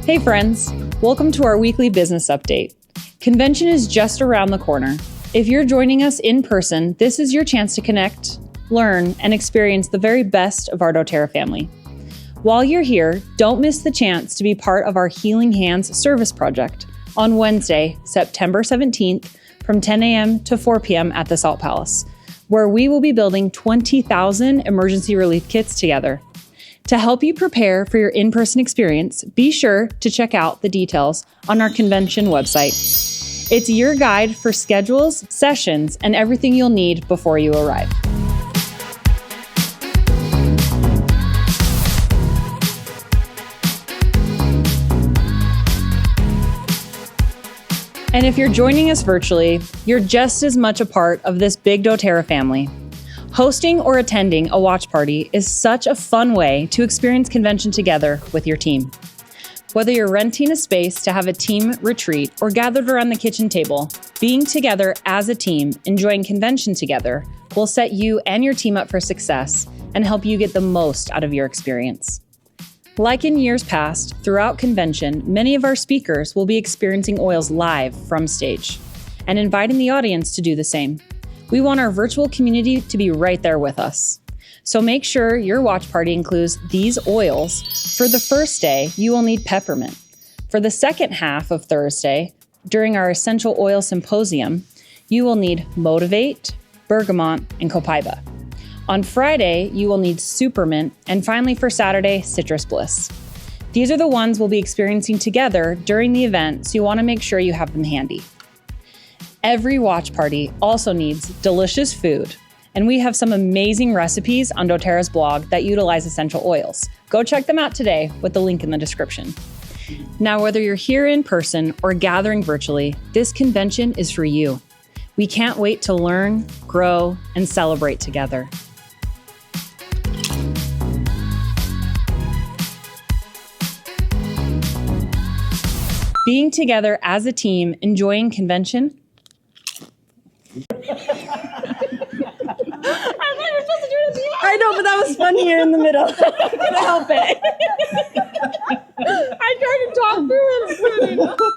Hey friends, welcome to our weekly business update. Convention is just around the corner. If you're joining us in person, this is your chance to connect, learn, and experience the very best of our doTERRA family. While you're here, don't miss the chance to be part of our Healing Hands service project on Wednesday, September 17th from 10 a.m. to 4 p.m. at the Salt Palace, where we will be building 20,000 emergency relief kits together. To help you prepare for your in-person experience, be sure to check out the details on our convention website. It's your guide for schedules, sessions, and everything you'll need before you arrive. And if you're joining us virtually, you're just as much a part of this big doTERRA family. Hosting or attending a watch party is such a fun way to experience convention together with your team. Whether you're renting a space to have a team retreat or gathered around the kitchen table, being together as a team, enjoying convention together, will set you and your team up for success and help you get the most out of your experience. Like in years past, throughout convention, many of our speakers will be experiencing oils live from stage and inviting the audience to do the same. We want our virtual community to be right there with us. So make sure your watch party includes these oils. For the first day, you will need peppermint. For the second half of Thursday, during our Essential Oil Symposium, you will need Motivate, Bergamot, and Copaiba. On Friday, you will need Supermint, and finally for Saturday, Citrus Bliss. These are the ones we'll be experiencing together during the event, so you want to make sure you have them handy. Every watch party also needs delicious food, and we have some amazing recipes on doTERRA's blog that utilize essential oils. Go check them out today with the link in the description. Now, whether you're here in person or gathering virtually, this convention is for you. We can't wait to learn, grow, and celebrate together. Being together as a team, enjoying convention. I thought you were supposed to do it at the end. I know, but that was funnier in the middle. I couldn't help it. I tried to talk through it.